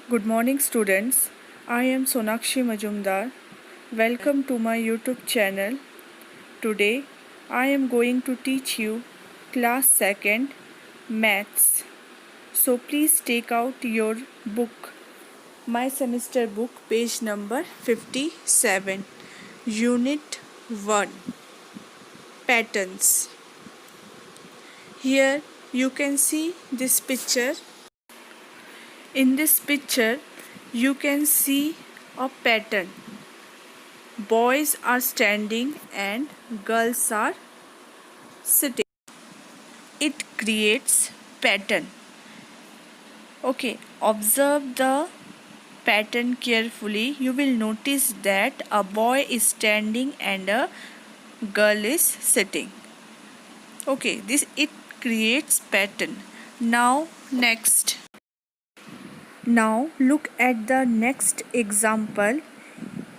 Good morning, students. I am Sonakshi Majumdar. Welcome to my YouTube channel. Today, I am going to teach you class 2nd Maths. So please take out your book, my semester book, page number 57, Unit 1, Patterns. Here you can see this picture. In this picture, you can see a pattern. Boys are standing and girls are sitting. It creates pattern. Okay, observe the pattern carefully. You will notice that a boy is standing and a girl is sitting. Okay, this it creates pattern. Now next. Now look at the next example.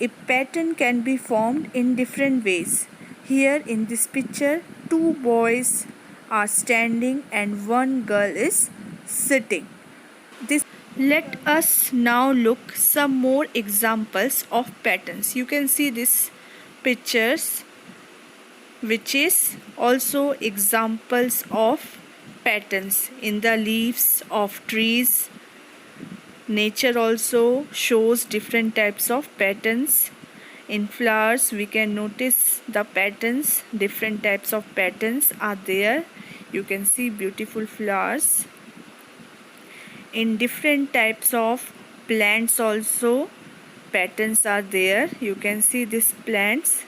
A pattern can be formed in different ways. Here in this picture, two boys are standing and one girl is sitting. Let us now look some more examples of patterns. You can see these pictures, which is also examples of patterns in the leaves of trees. Nature also shows different types of patterns. In flowers, we can notice the patterns. Different types of patterns are there. You can see beautiful flowers. In different types of plants also, patterns are there. You can see these plants.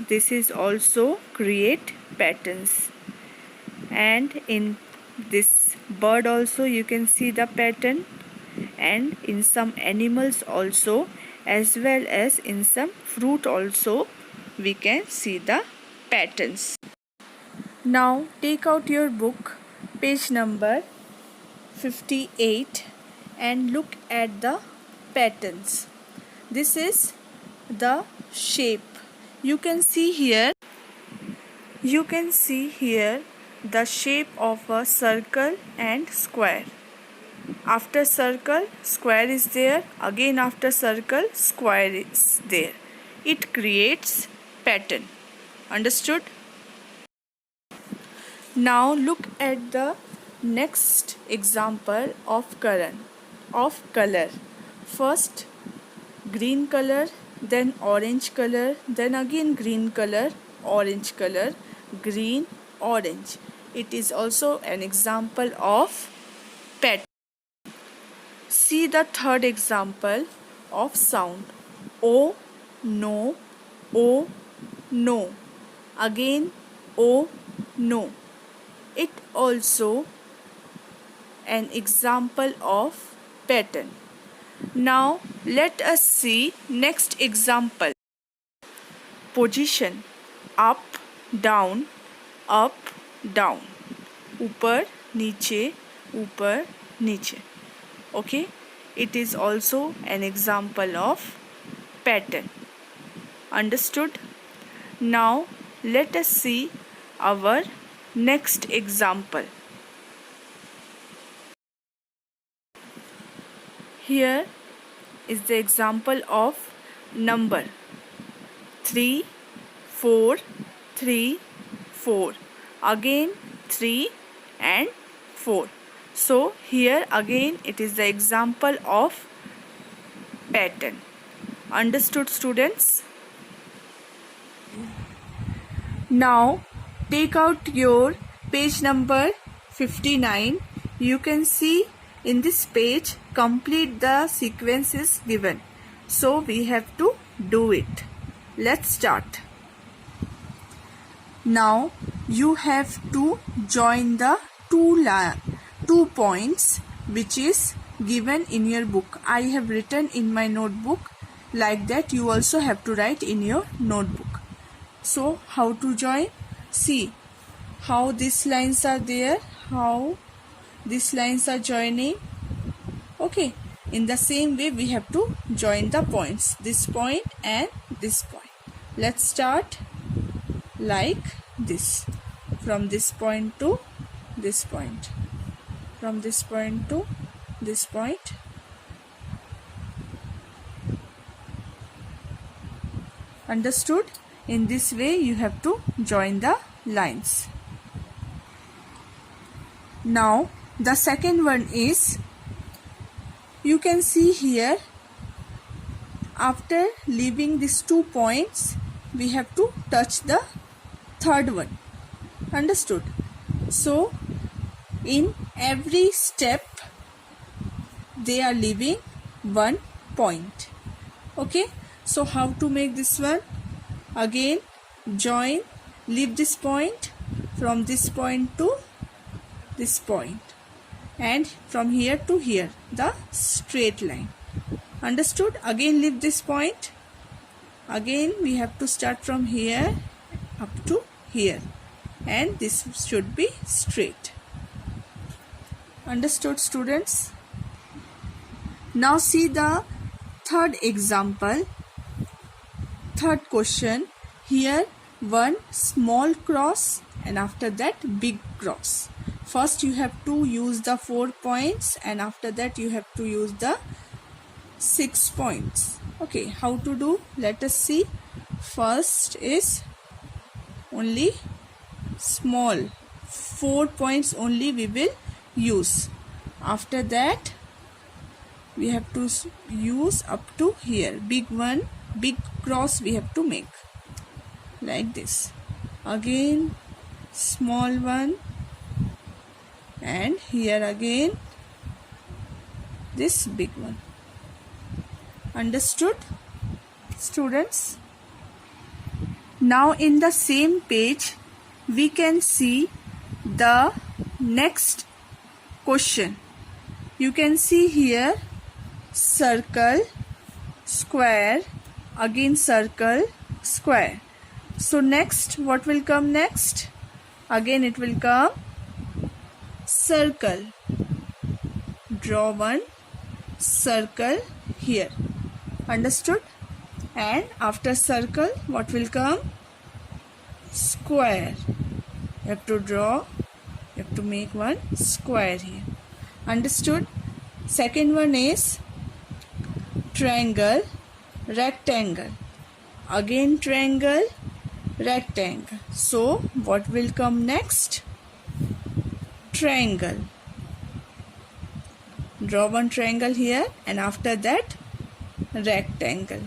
This is also create patterns. And in this bird also, you can see the pattern. And in some animals also, as well as in some fruit also, we can see the patterns. Now take out your book, page number 58, and look at the patterns. This is the shape. You can see here the shape of a circle and square. After circle, square is there. Again after circle, square is there. It creates pattern. Understood? Now look at the next example of color. First green color, then orange color, then again green color, orange color, green, orange. It is also an example of pattern. See the third example of sound. O, no, O, no. Again O, no. It also an example of pattern. Now let us see next example. Position: up, down, up, down. ऊपर, नीचे, ऊपर, नीचे. Okay, it is also an example of pattern. Understood? Now let us see our next example. Here is the example of number 3, 4, 3, 4. Again 3 and 4. So here again it is the example of pattern. Understood, students? Now take out your page number 59. You can see in this page complete the sequence is given. So we have to do it. Let's start. Now you have to join the two points which is given in your book. I have written in my notebook. Like that you also have to write in your notebook. So how to join? See how these lines are there, how these lines are joining. Okay, in the same way we have to join the points, this point and this point. Let's start like this, from this point to this point, from this point to this point, Understood? In this way you have to join the lines. Now the second one is, you can see here, after leaving these 2 points we have to touch the third one. Understood? So in every step they are leaving 1 point. Okay, so how to make this one? Again join, leave this point, from this point to this point, and from here to here, the straight line. Understood? Again leave this point, again we have to start from here up to here, and this should be straight. Understood, students? Now see the third example, third question. Here one small cross and after that big cross. First you have to use the 4 points and after that you have to use the 6 points. Okay, how to do? Let us see. First is only small, 4 points only we will use. After that we have to use up to here, big one, big cross we have to make like this. Again small one, and here again this big one. Understood, students? Now in the same page we can see the next question. You can see here circle, square, again circle, square. So next, what will come next? Again it will come circle. Draw one circle here. Understood? And after circle, what will come? Square. You have to draw, you have to make one square here. Understood? Second one is triangle, rectangle. Again triangle, rectangle. So what will come next? Triangle. Draw one triangle here and after that rectangle.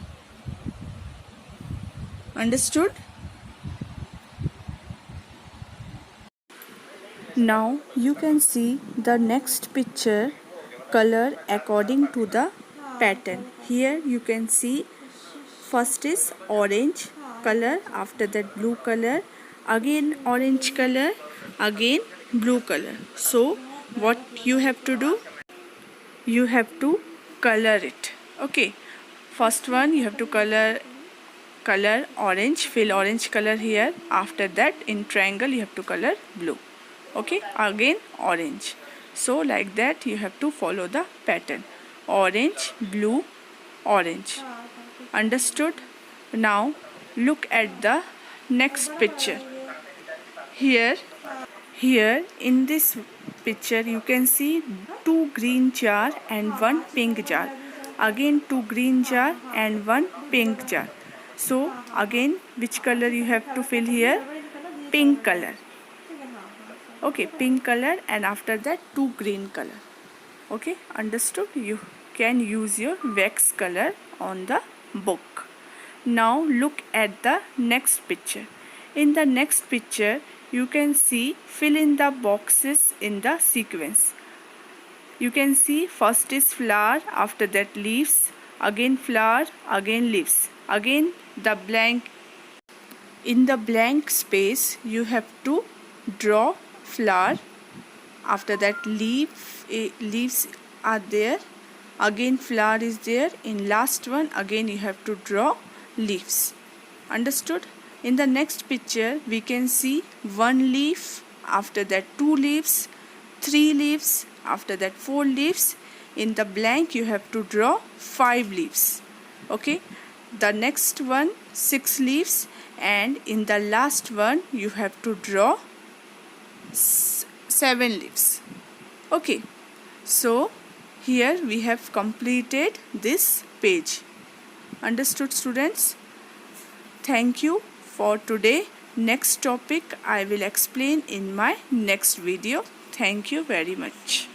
Understood? Now you can see the next picture, color according to the pattern. Here you can see first is orange color, after that blue color, again orange color, again blue color. So what you have to do? You have to color it. Okay, first one you have to color orange, fill orange color here. After that in triangle you have to color blue. Okay, again orange. So like that you have to follow the pattern, orange, blue, orange. Understood? Now look at the next picture. Here in this picture you can see 2 green jar and 1 pink jar. Again 2 green jar and 1 pink jar. So again which color you have to fill here? Pink color. Okay, pink color, and after that 2 green color. Okay, understood? You can use your wax color on the book. Now look at the next picture. In the next picture you can see fill in the boxes in the sequence. You can see first is flower, after that leaves, again flower, again leaves, again the blank. In the blank space you have to draw flower, after that leaves are there, again flower is there, in last one again you have to draw leaves. Understood? In the next picture we can see 1 leaf, after that 2 leaves, 3 leaves, after that 4 leaves. In the blank you have to draw 5 leaves. Okay, the next one 6 leaves, and in the last one you have to draw 7 leaves. Okay, so here we have completed this page. Understood, students? Thank you for today. Next topic I will explain in my next video. Thank you very much.